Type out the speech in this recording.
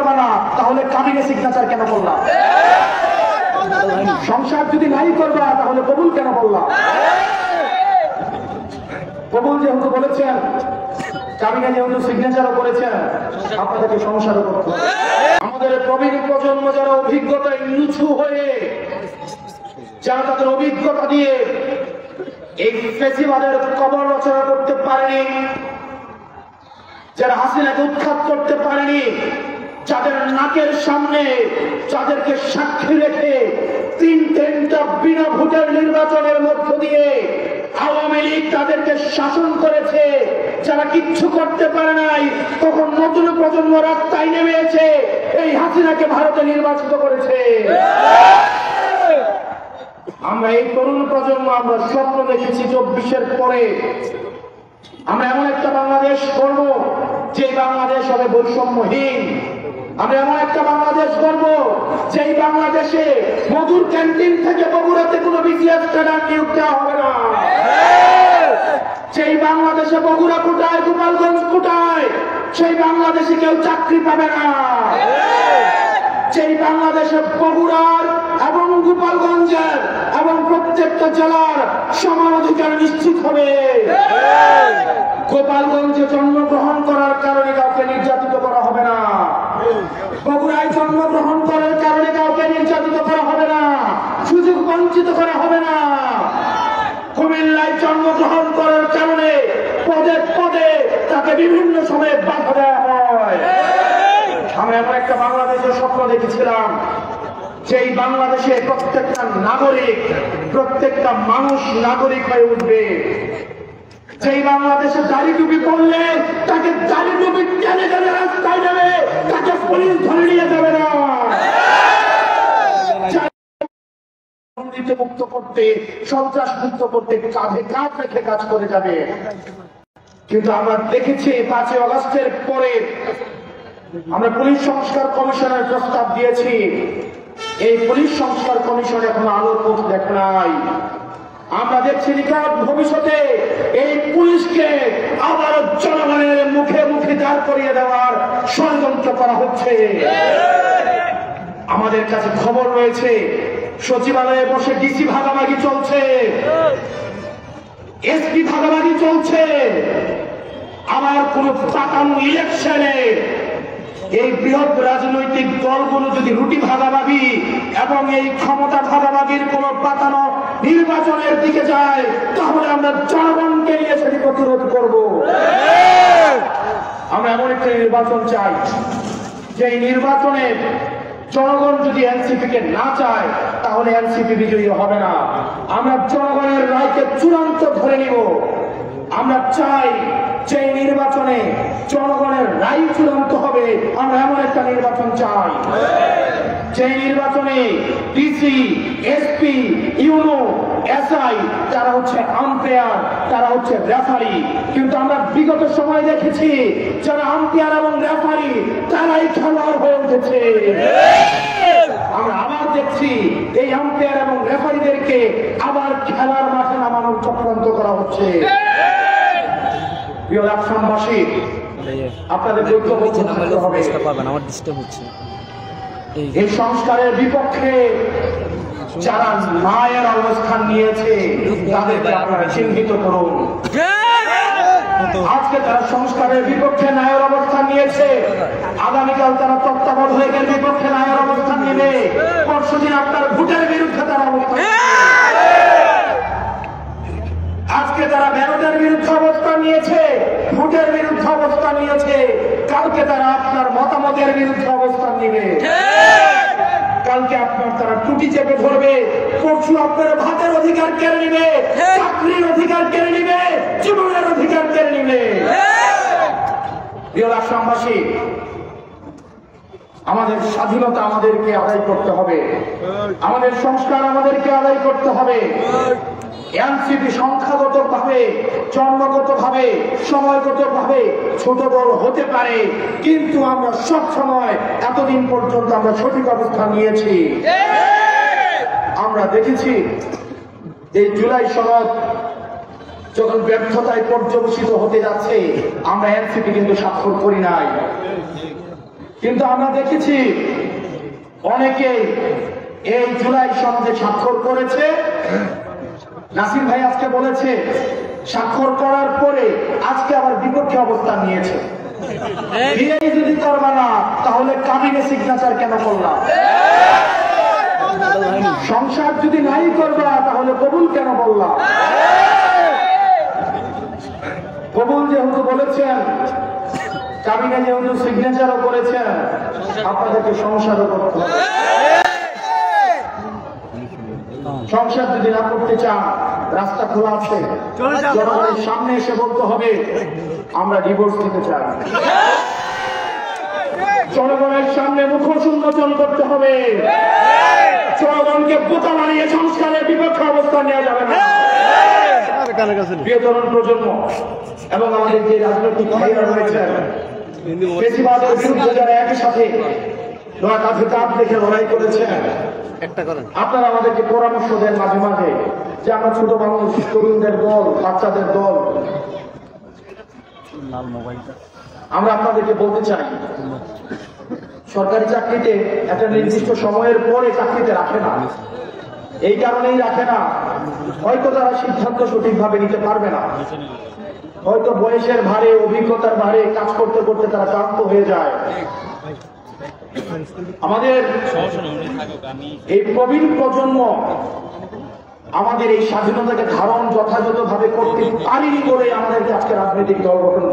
করবা না, তাহলে কাবিনে সিগনেচার কেন করলাম? সংসার যদি নাই করবা, তাহলে কবুল কেন বললাম? কবুল যেহেতু বলেছেন, কাবিনে যেহেতু সিগনেচারও করেছেন, আপনাদেরকে সংসারও করতে হবে। আমাদের প্রবীণ প্রজন্ম যারা অভিজ্ঞতায় নিচু হয়ে, যারা তাদের অভিজ্ঞতা দিয়ে এই ফেসিবাদের কবর রচনা করতে পারেনি, যারা হাসিনাকে উৎখাত করতে পারেনি, যাদের নাকের সামনে যাদেরকে সাক্ষী রেখে তিনটা বিনা ভোটের নির্বাচনের মধ্য দিয়ে আওয়ামী লীগ তাদেরকে শাসন করেছে, যারা কিচ্ছু করতে পারে নাই, তখন নতুন প্রজন্ম রাস্তায় নেমেছে, এই হাসিনাকে ভারতে নির্বাচিত করেছে। আমরা এই তরুণ প্রজন্ম আমরা স্বপ্ন দেখেছি 24-এর পরে আমরা এমন একটা বাংলাদেশ করব যে বাংলাদেশ হবে বৈষম্যহীন। আমরা এমন একটা বাংলাদেশ করব যেই বাংলাদেশে মধুর ক্যান্টিন থেকে বগুড়াতে কোনো বিসিএস ক্যাডার নিয়োগ দেওয়া হবে না। সেই বাংলাদেশে বগুড়া কোটায়, গোপালগঞ্জ কোটায়, সেই বাংলাদেশে কেউ চাকরি পাবে না। সেই বাংলাদেশে বগুড়ার এবং গোপালগঞ্জের এবং প্রত্যেকটা জেলার সমান অধিকার নিশ্চিত হবে। গোপালগঞ্জে জন্মগ্রহণ করার কারণে কাউকে নির্যাতিত করা হবে না, বগুড়ায় জন্মগ্রহণ করার কারণে কাউকে নির্যাতিত করা হবে না, সুযোগ বঞ্চিত করা হবে না। কুমিল্লায় জন্মগ্রহণ করার কারণে পদে পদে তাকে বিভিন্ন সময়ে বাধা দেওয়া হয়। আমরা এমন একটা বাংলাদেশের স্বপ্ন দেখেছিলাম যেই বাংলাদেশে প্রত্যেকটা নাগরিক, প্রত্যেকটা মানুষ নাগরিক হয়ে উঠবে, যেই বাংলাদেশে দাড়ি টুপি পড়লে তাকে দাড়ি টুপি টেনে টেনে রাস্তায় যাবে, তাকে পুলিশ ধরে নিয়ে যাবে না। মুক্ত করতে, সন্ত্রাস মুক্ত করতে কাঁধে কাঁধ রেখে কাজ করে যাবে। কিন্তু আমরা দেখেছি 5 আগস্টের পরে আমরা পুলিশ সংস্কার কমিশনের প্রস্তাব দিয়েছি, এই পুলিশ সংস্কার কমিশন এখনো আলোর মুখ দেখে নাই। আমরা দেখছি নিকট ভবিষ্যতে এই পুলিশকে আবার জনগণের মুখে মুখে দাঁড় করিয়ে দেওয়ার ষড়যন্ত্র করা হচ্ছে। আমাদের কাছে খবর রয়েছে সচিবালয়ে বসে ডিসি ভাগাভাগি চলছে, এসপি ভাগাভাগি চলছে। আবার কোন পাতানো ইলেকশনে এই বৃহৎ রাজনৈতিক দলগুলো যদি রুটি ভাগাভাগি এবং এই ক্ষমতা ভাগাভাগির কোন পাতানো নির্বাচনের দিকে যায়, তাহলে আমরা জনগণকে নিয়ে সেটি প্রতিরোধ করব। আমরা এমন একটা নির্বাচন চাই যে নির্বাচনে জনগণ যদি এনসিপি কে না চায়, তাহলে এনসিপি বিজয়ী হবে না। আমরা জনগণের রায়কে চূড়ান্ত ধরে নিব। আমরা চাই যে নির্বাচনে জনগণের রায় চূড়ান্ত হবে, আমরা এমন একটা নির্বাচন চাই যে নির্বাচনে ডিসি, এসপি, ইউনো, এসআই তারা হচ্ছে আম্পায়ার, তারা হচ্ছে রেফারি। কিন্তু আমরা বিগত সময় দেখেছি যারা আম্পায়ার এবং রেফারি তারাই খেলোয়াড় হয়ে উঠেছে। আমরা আবার দেখছি এই আম্পায়ার এবং রেফারিদেরকে আবার খেলার মাঠে নামানোর চক্রান্ত করা হচ্ছে। প্রিয় রাজশাহীবাসী, আপনাদের ঐক্যবদ্ধ থাকতে হবে। এই সংস্কারের বিপক্ষে যারা মায়ের অবস্থান নিয়েছে তাদেরকে আপনারা চিহ্নিত করুন। আজকে তারা সংস্কারের বিপক্ষে ন্যায়ের অবস্থান নিয়েছে, আগামীকাল তারা তত্ত্বাবধায়কের বিপক্ষে ন্যায়ের অবস্থান নেবে, পরশুদিন আপনার ভোটের বিরুদ্ধে তারা অবস্থান নেবে। আজকে তারা ব্যালটের বিরুদ্ধে অবস্থান নিয়েছে, ভোটের বিরুদ্ধে অবস্থান নিয়েছে, কালকে তারা আপনার মতামতের বিরুদ্ধে অবস্থান নেবে। কালকে আপনার তারা টুটি চেপে ধরবে, পরশু আপনার ভাতের অধিকার কেড়ে নিবে, চাকরির অধিকার কেড়ে নিবে, জীবনের অধিকার কেড়ে নিবে। প্রিয় রাজশাহীবাসী, আমাদের স্বাধীনতা আমাদেরকে আদায় করতে হবে, আমাদের সংস্কার আমাদেরকে আদায় করতে হবে। এনসিপি সংখ্যাগত ভাবে, জন্মগত ভাবে, সময়গত ভাবে ছোট দল হতে পারে, কিন্তু আমরা সব সময় এতদিন পর্যন্ত আমরা সঠিক অবস্থান নিয়েছি। আমরা দেখেছি এই জুলাই সনদ যখন ব্যর্থতায় পর্যবসিত হতে যাচ্ছে, আমরা এনসিপি কিন্তু স্বাক্ষর করি নাই। কিন্তু আমরা দেখেছি অনেকে এই জুলাই সনদে স্বাক্ষর করেছে। নাসির ভাই আজকে বলেছে স্বাক্ষর করার পরে আজকে আবার বিপক্ষে অবস্থান নিয়েছে। বিয়ে যদি করবা না তাহলে কাবিনে সিগনেচার কেন করলাম? সংসার যদি নাই করবা তাহলে কবুল কেন বললাম? কবুল যেহেতু বলেছেন, কাবিনে যেহেতু সিগনেচারও করেছেন, আপনাদেরকে সংসারও করতে হবে। সংসার যদি না করতে চান, রাস্তা খোলা আছে, জনগণের সামনে এসে বলতে হবে আমরা ডিভোর্স দিতে চাই। জনগণের সামনে মুখোশ উন্মোচন করতে হবে। জনগণকে বোতা মারিয়ে সংস্কারের বিপক্ষে অবস্থান নেওয়া যাবে না। প্রিয় তরুণ প্রজন্ম এবং আমাদের যে রাজনৈতিক ভাইরা রয়েছেন, বেশিরভাগের বিরুদ্ধে যারা একই সাথে কাঁধে কাঁধ দেখে লড়াই করেছেন, আপনারা আমাদেরকে পরামর্শ দেন মাঝে মাঝে যে আমরা ছোট মানুষ, তরুণদের দল, বাচ্চাদের দল। আমরা আপনাদেরকে বলতে চাই, সরকারি চাকরিতে একটা নির্দিষ্ট সময়ের পরে চাকরিতে রাখে না। এই কারণেই রাখে না, হয়তো তারা সিদ্ধান্ত সঠিকভাবে নিতে পারবে না, হয়তো বয়সের ভারে, অভিজ্ঞতার ভারে কাজ করতে করতে তারা ক্লান্ত হয়ে যায়। আমাদের এই প্রবীণ প্রজন্ম আমাদের এই স্বাধীনতাকে ধারণ যথাযথভাবে করতে পারিনি বলে আমাদেরকে আজকে রাজনৈতিক দল গঠন